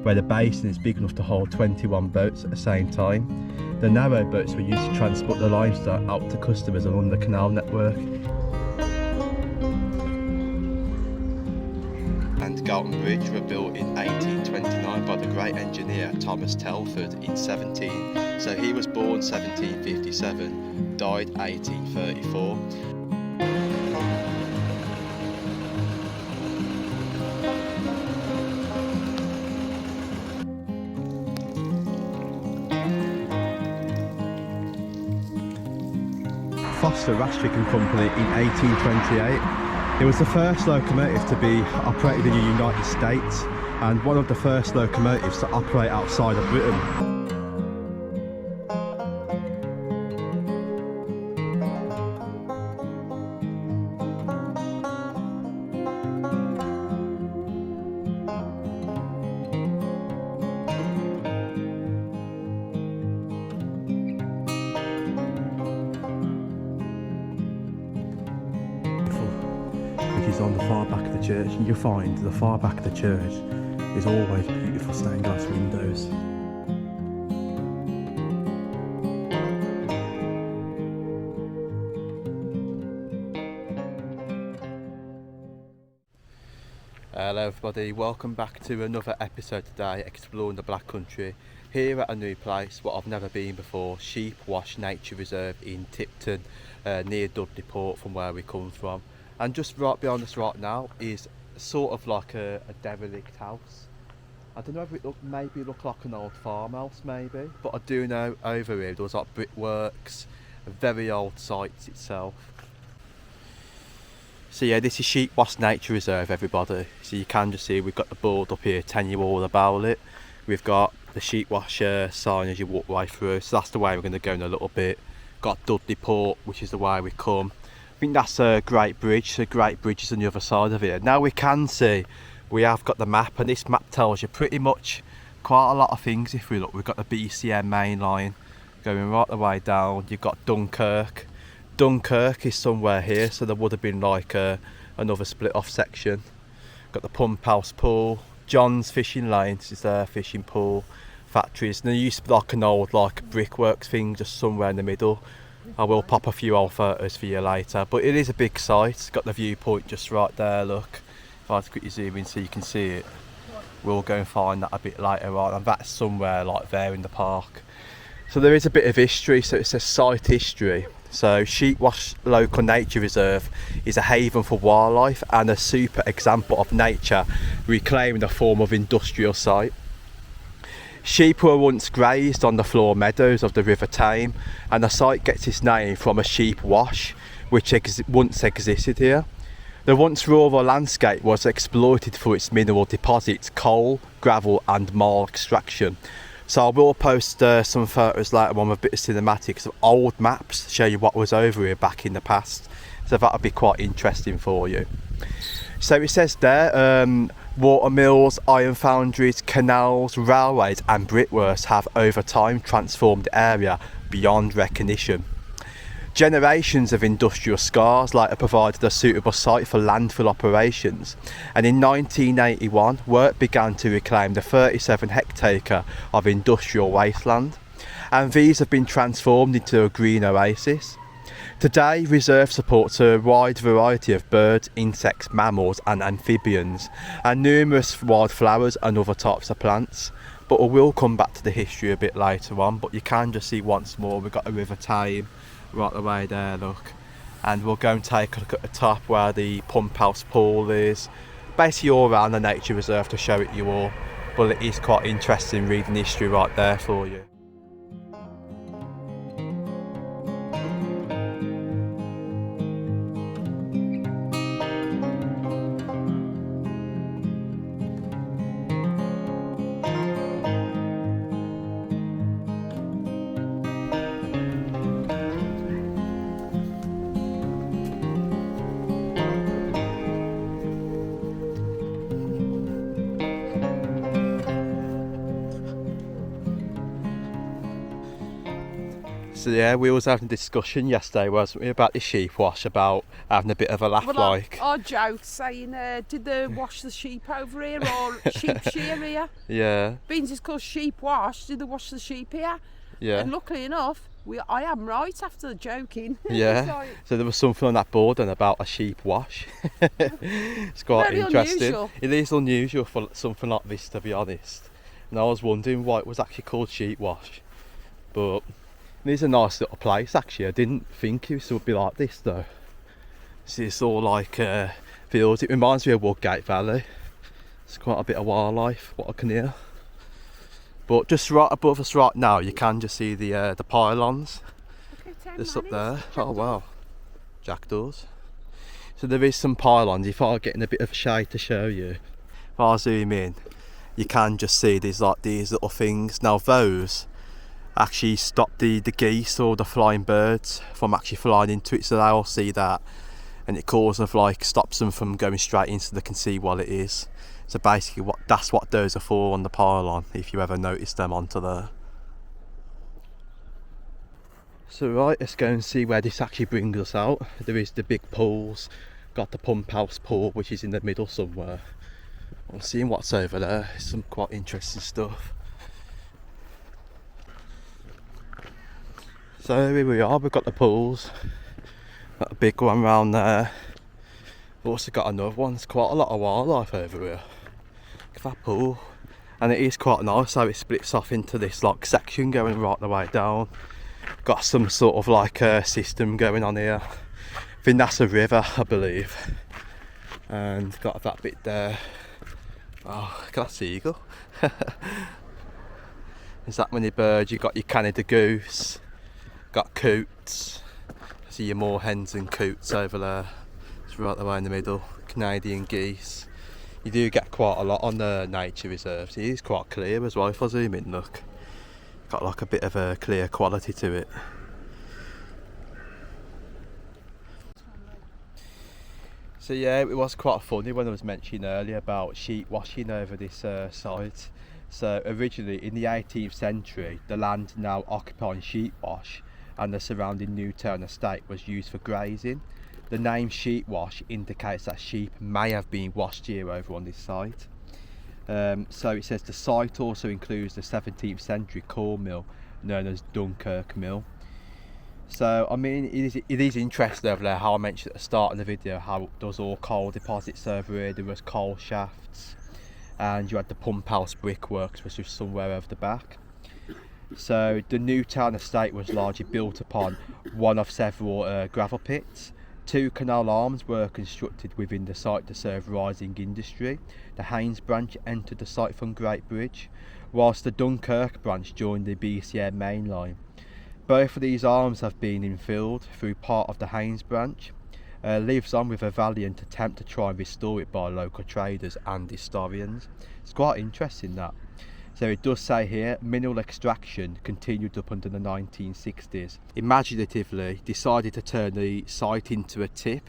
where the basin is big enough to hold 21 boats at the same time. The narrow boats were used to transport the limestone out to customers along the canal network. And Galton Bridge were built in 1829 by the great engineer Thomas Telford in 17. So he was born 1757, died 1834. Foster Rastrick and Company in 1828. It was the first locomotive to be operated in the United States and one of the first locomotives to operate outside of Britain. Which is on the far back of the church, and you'll find the far back of the church is always beautiful stained glass windows. Hello everybody, welcome back to another episode today, exploring the Black Country here at a new place, what I've never been before, Sheepwash Nature Reserve in Tipton, near Dudley Port from where we come from. And just right behind us right now is sort of like a derelict house. I don't know if it maybe look like an old farmhouse maybe, but I do know over here there was like brickworks, a very old site itself. So yeah, this is Sheepwash Nature Reserve everybody. So you can just see we've got the board up here telling you all about it. We've got the Sheepwash sign as you walk right through, so that's the way we're going to go in a little bit. Got Dudley Port, which is the way we come. I think that's a Great Bridge, so Great Bridge is on the other side of it. Now we can see, we have got the map, and this map tells you pretty much quite a lot of things if we look. We've got the BCM main line going right the way down. You've got Dunkirk. Dunkirk is somewhere here, so there would have been like another split off section. Got the Pump House Pool, John's Fishing Lanes is there, fishing pool, factories. And there used to be like an old like brickworks thing just somewhere in the middle. I will pop a few old photos for you later, but it is a big site. It's got the viewpoint just right there, look. If I quickly zoom in so you can see it. We'll go and find that a bit later on, and that's somewhere like there in the park. So there is a bit of history, so it says site history. So Sheepwash Local Nature Reserve is a haven for wildlife and a super example of nature reclaiming a form of industrial site. Sheep were once grazed on the floor meadows of the River Tame, and the site gets its name from a sheep wash which once existed here. The once rural landscape was exploited for its mineral deposits, coal, gravel and marl extraction. So I will post some photos later on with a bit of cinematics of old maps to show you what was over here back in the past. So that'll be quite interesting for you. So it says there, water mills, iron foundries, canals, railways and brickworks have over time transformed the area beyond recognition. Generations of industrial scars later provided a suitable site for landfill operations, and in 1981 work began to reclaim the 37 hectare of industrial wasteland, and these have been transformed into a green oasis. Today, reserve supports a wide variety of birds, insects, mammals and amphibians, and numerous wildflowers and other types of plants. But we will come back to the history a bit later on, but you can just see once more we've got the River Tame right the way there, look. And we'll go and take a look at the top where the Pump House Pool is. Basically all around the nature reserve to show it you all, but it is quite interesting reading history right there for you. So yeah, we was having a discussion yesterday, wasn't we, about the Sheepwash, about having a bit of a laugh, Well, like. our joke saying, did they wash the sheep over here or sheep shear here? Yeah, Beans is called Sheepwash, did they wash the sheep here? yeah, And luckily enough, I am right after the joking. yeah. It's like, So there was something on that board then about a sheep wash. It's quite very interesting. unusual. It is unusual for something like this, to be honest. And I was wondering why it was actually called Sheepwash. But it is a nice little place actually. I didn't think it would be like this though. See, it's all like fields. It reminds me of Woodgate Valley. It's quite a bit of wildlife, what I can hear. But just right above us right now, you can just see the pylons. Just up there. Oh wow, jackdaws. So there is some pylons. If I get in a bit of shade to show you, if I zoom in, you can just see these little things. Now those actually stop the geese or the flying birds from actually flying into it, so they all see that, and it stops them from going straight into. They can see what it is. So basically, that's what those are for on the pylon, if you ever notice them onto there. So right, let's go and see where this actually brings us out. There is the big pools, got the pump house pool which is in the middle somewhere. I'm seeing what's over there, some quite interesting stuff. So here we are, we've got the pools, got a big one round there. We've also got another one. There's quite a lot of wildlife over here. Look at that pool. And it is quite nice how it splits off into this like section going right the way down. Got some sort of like a system going on here. I think that's a river, I believe. And got that bit there. Oh, look at that seagull. There's that many birds. You've got your Canada goose, got coots. I see your moorhens and coots over there. It's right the way in the middle. Canadian geese. You do get quite a lot on the nature reserves. It is quite clear as well. If I zoom in, look, got like a bit of a clear quality to it. So yeah, it was quite funny when I was mentioning earlier about sheep washing over this site. So originally in the 18th century, the land now occupying Sheepwash and the surrounding Newtown estate was used for grazing. The name Sheepwash indicates that sheep may have been washed here over on this site. So it says the site also includes the 17th century coal mill known as Dunkirk Mill. So I mean, it is interesting over there how I mentioned at the start of the video how there's all coal deposits over here. There was coal shafts, and you had the pump house brickworks which was somewhere over the back. So the Newtown estate was largely built upon one of several gravel pits. 2 canal arms were constructed within the site to serve rising industry. The Haynes branch entered the site from Great Bridge, whilst the Dunkirk branch joined the BCM main line. Both of these arms have been infilled through part of the Haynes branch. Lives on with a valiant attempt to try and restore it by local traders and historians. It's quite interesting that. So it does say here, mineral extraction continued up until the 1960s. Imaginatively decided to turn the site into a tip.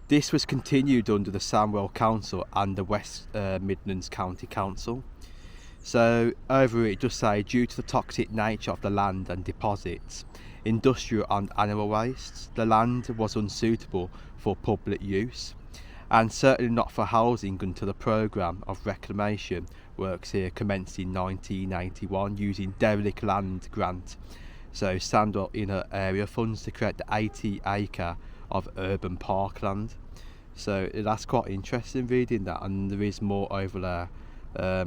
This was continued under the Sandwell Council and the West Midlands County Council. So over it does say, due to the toxic nature of the land and deposits, industrial and animal wastes, the land was unsuitable for public use, and certainly not for housing until the programme of reclamation works here commenced in 1981 using derelict land grant. So Sandwell Inner Area funds to create the 80 acre of urban parkland. So that's quite interesting reading that, and there is more over there.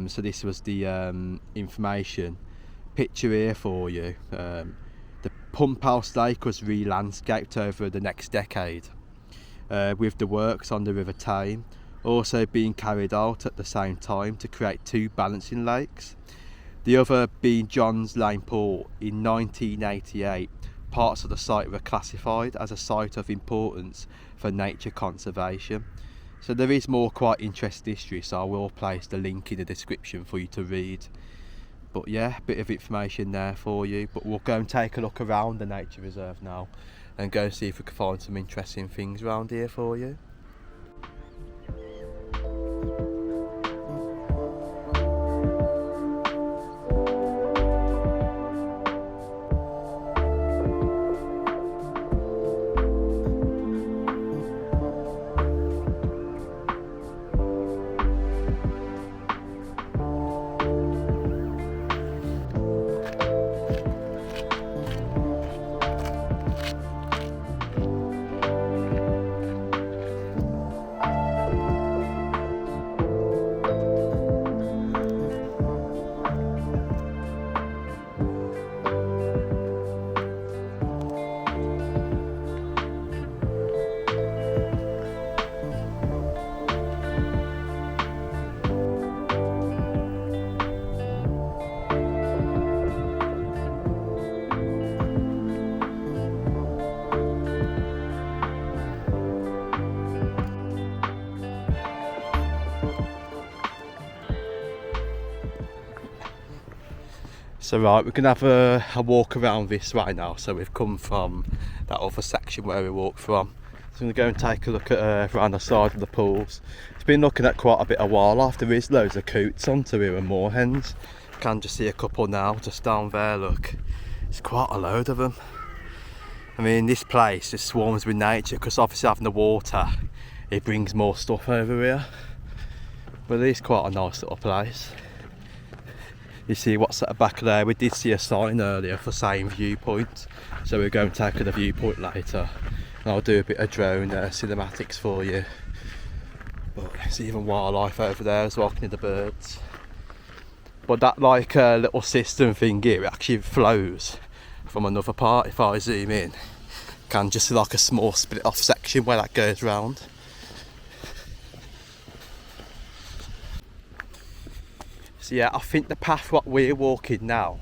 So this was the information picture here for you. The pump house lake was re-landscaped over the next decade, with the works on the River Tame also being carried out at the same time to create 2 balancing lakes. The other being John's Lane Pool. In 1988, parts of the site were classified as a site of importance for nature conservation. So there is more quite interesting history, so I will place the link in the description for you to read. But yeah, a bit of information there for you. But we'll go and take a look around the nature reserve now and go and see if we can find some interesting things around here for you. So right, we're going to have a walk around this way now. So we've come from that other section where we walked from. So I'm going to go and take a look at around the side of the pools. It's been looking at quite a bit of wildlife. There is loads of coots onto here and moorhens. You can just see a couple now just down there, look. It's quite a load of them. I mean, this place just swarms with nature because obviously having the water, it brings more stuff over here. But it is quite a nice little place. You see what's at the back there, we did see a sign earlier for saying viewpoint. So we're going to take the viewpoint later. And I'll do a bit of drone cinematics for you. But there's even wildlife over there as well, can hear the birds. But that like little system thing here, it actually flows from another part. If I zoom in, can just see like a small split off section where that goes round. So yeah, I think the path what we're walking now,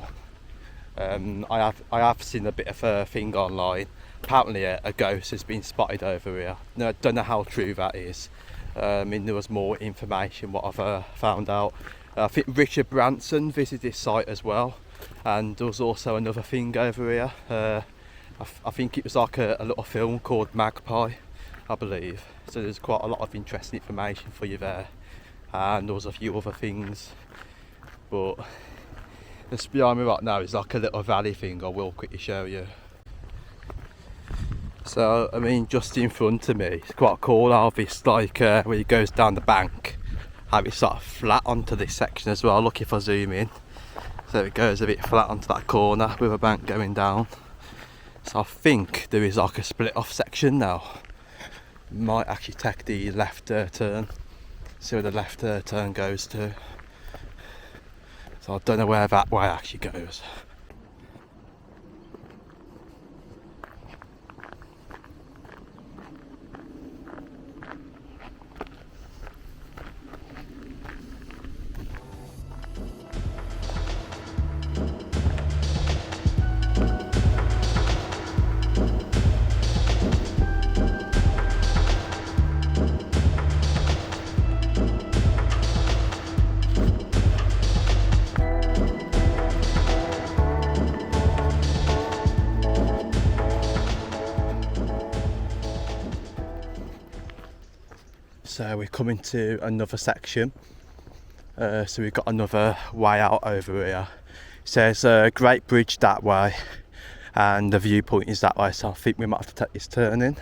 I have seen a bit of a thing online. Apparently a ghost has been spotted over here. No, I don't know how true that is. I mean, there was more information what I've found out. I think Richard Branson visited this site as well, and there was also another thing over here. I think it was like a little film called Magpie, I believe. So there's quite a lot of interesting information for you there, and there was a few other things. But this behind me right now is like a little valley thing. I will quickly show you. So I mean, just in front of me, it's quite cool how this like where it goes down the bank, how it's sort of flat onto this section as well. Look if I zoom in, so it goes a bit flat onto that corner with a bank going down. So I think there is like a split off section now. Might actually take the left turn, see where the left turn goes to. So I don't know where that way actually goes. So we're coming to another section. So we've got another way out over here. It says Great Bridge that way, and the viewpoint is that way. So I think we might have to take this turn in.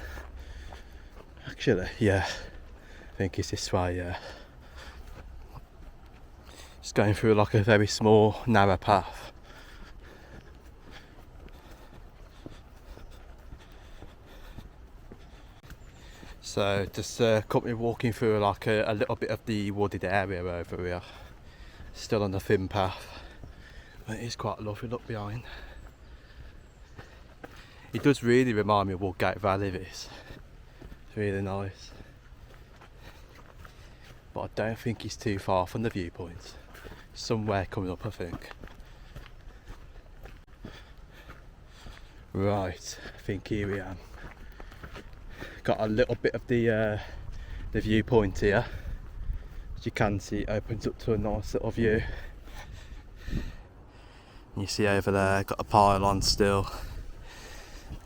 Actually, yeah, I think it's this way. Yeah, just going through like a very small, narrow path. So just currently walking through like a little bit of the wooded area over here. Still on the thin path. But it is quite lovely, look behind. It does really remind me of Woodgate Valley, this. It's really nice. But I don't think it's too far from the viewpoint. Somewhere coming up, I think. Right, I think here we are. Got a little bit of the viewpoint here. As you can see, it opens up to a nice little view. And you see over there, got a pylon still.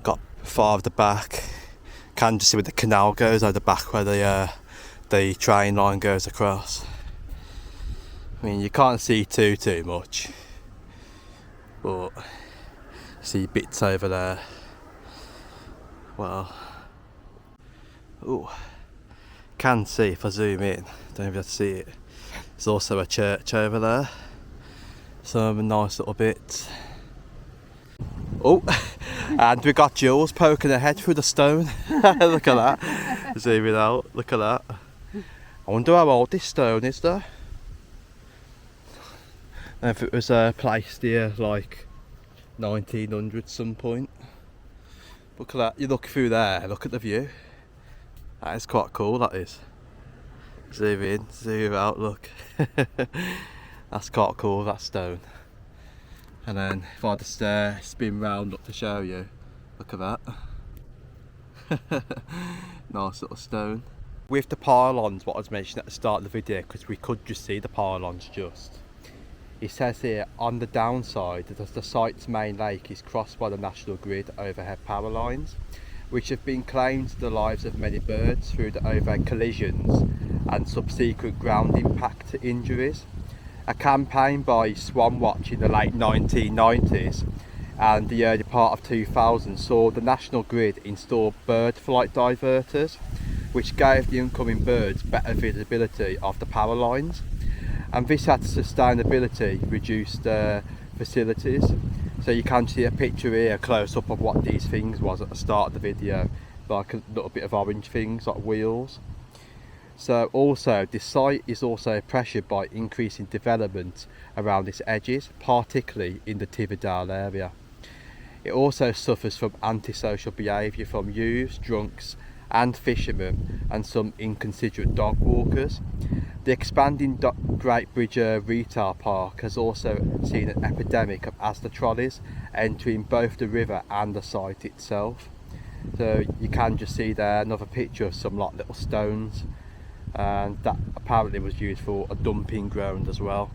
Got far of the back. Can just see where the canal goes over the back, where the train line goes across. I mean, you can't see too much, but see bits over there. Well. Oh, can see if I zoom in, don't know if you have to see it. There's also a church over there, some nice little bits. Oh, and we got Jules poking her head through the stone. Look at that, zooming out, look at that. I wonder how old this stone is though. And if it was placed here like 1900 some point. Look at that, you look through there, look at the view. That is quite cool, that is. Zoom in, zoom out, look. That's quite cool, that stone. And then if I just spin round up to show you, look at that. Nice little stone. With the pylons, what I was mentioning at the start of the video, because we could just see the pylons just. It says here, on the downside, that the site's main lake is crossed by the National Grid overhead power lines, which have been claimed to the lives of many birds through the overhead collisions and subsequent ground impact injuries. A campaign by Swan Watch in the late 1990s and the early part of 2000 saw the National Grid install bird flight diverters, which gave the incoming birds better visibility of the power lines, and this had sustainability reduced facilities. So you can see a picture here, close up of what these things was at the start of the video, like a little bit of orange things like wheels. So also this site is also pressured by increasing development around its edges, particularly in the Tividale area. It also suffers from antisocial behaviour from youths, drunks and fishermen, and some inconsiderate dog walkers. The expanding Great Bridge retail park has also seen an epidemic of Asda trolleys entering both the river and the site itself. So you can just see there another picture of some like little stones, and that apparently was used for a dumping ground as well.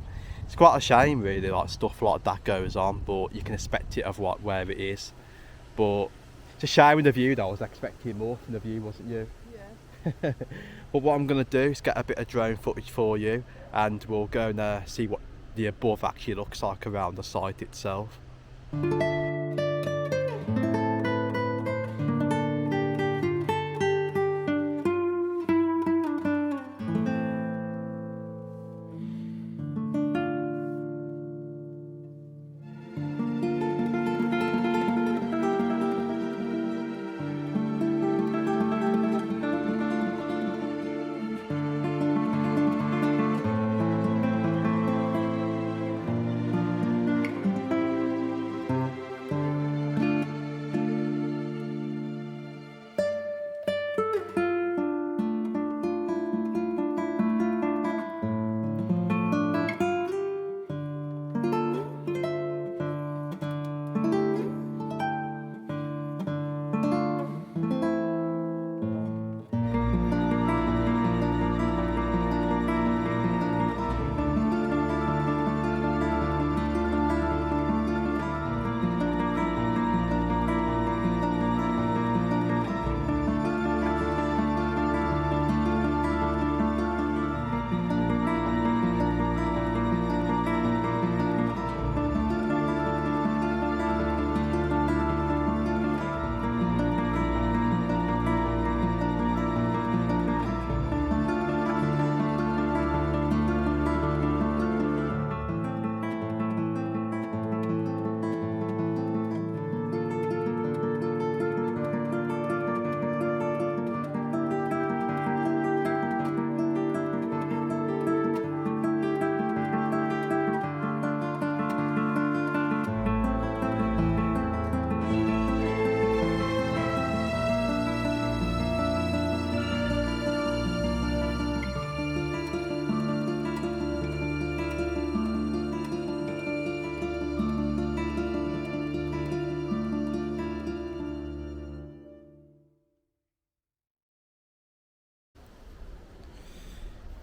It's quite a shame really, like stuff like that goes on, but you can expect it of where it is. But it's a shame with the view though. I was expecting more from the view, wasn't you? Yeah. But what I'm going to do is get a bit of drone footage for you, and we'll go and see what the above actually looks like around the site itself.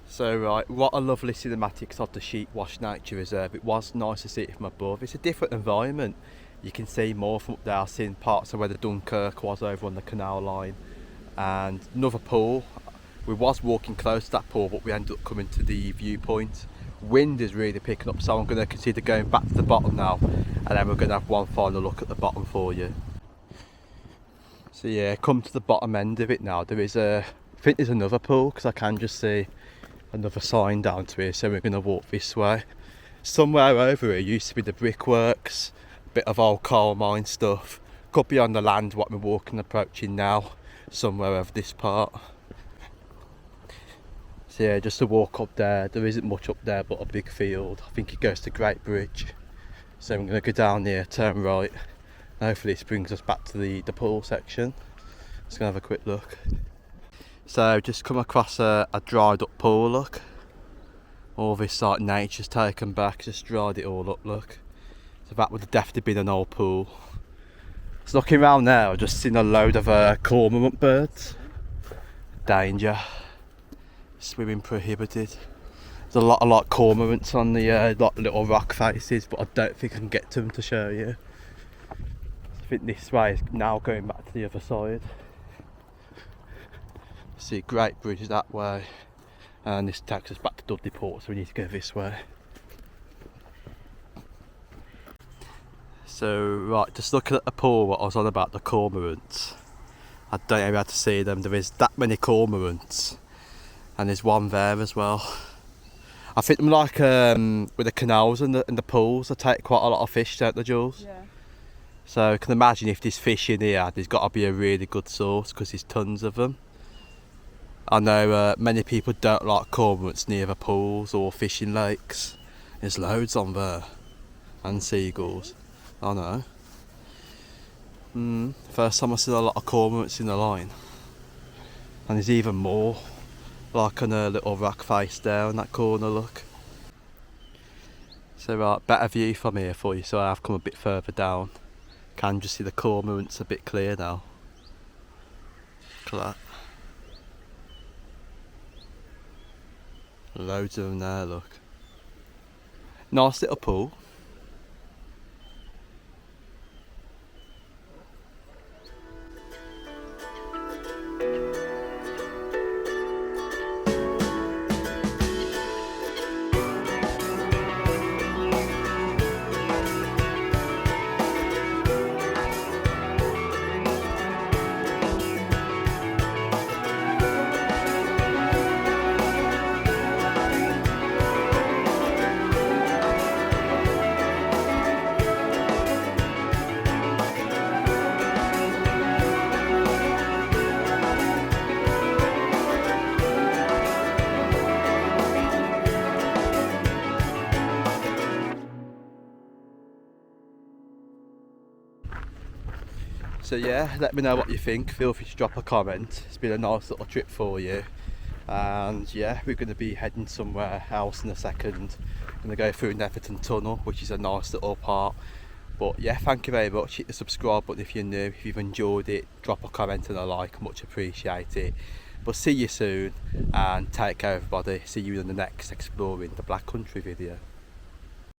So right, what a lovely cinematics of the Sheepwash Nature Reserve. It was nice to see it from above. It's a different environment. You can see more from up there. I've seen parts of where the Dunkirk was over on the canal line, and another pool. We was walking close to that pool, but we ended up coming to the viewpoint. Wind is really picking up, so I'm going to consider going back to the bottom now, and then we're going to have one final look at the bottom for you. So yeah, come to the bottom end of it now. There is I think there's another pool, because I can just see another sign down to here, so we're going to walk this way. Somewhere over here used to be the brickworks, bit of old coal mine stuff. Could be on the land what we're walking approaching now, somewhere over this part. So yeah, just to walk up there, there isn't much up there but a big field. I think it goes to Great Bridge. So I'm going to go down here, turn right, and hopefully this brings us back to the pool section. Just going to have a quick look. So just come across a dried up pool, look. All this like nature's taken back, just dried it all up, look. So that would have definitely been an old pool. So looking around now, I've just seen a load of cormorant birds. Danger. Swimming prohibited. There's a lot of like cormorants on the like little rock faces, but I don't think I can get to them to show you. I think this way is now going back to the other side. See Great Bridge that way, and this takes us back to Dudley Port, so we need to go this way. So right, just looking at the pool, what I was on about the cormorants. I don't know how to see them. There is that many cormorants, and there's one there as well. I think them like with the canals and the pools, they take quite a lot of fish, don't they, Jules? Yeah. So I can imagine if there's fish in here, there's got to be a really good source because there's tons of them. I know many people don't like cormorants near the pools or fishing lakes. There's loads on there, and seagulls. I know. First time I've seen a lot of cormorants in the line, and there's even more, like on a little rock face there in that corner. Look. So right, better view from here for you. So I've come a bit further down. Can just see the cormorants a bit clear now. Look at that. Loads of them there. Look. Nice little pool. So yeah, let me know what you think. Feel free to drop a comment. It's been a nice little trip for you. And yeah, we're going to be heading somewhere else in a second. Going to go through Netherton Tunnel, which is a nice little part. But yeah, thank you very much. Hit the subscribe button if you're new. If you've enjoyed it, drop a comment and a like. Much appreciated. But see you soon, and take care everybody. See you in the next Exploring the Black Country video.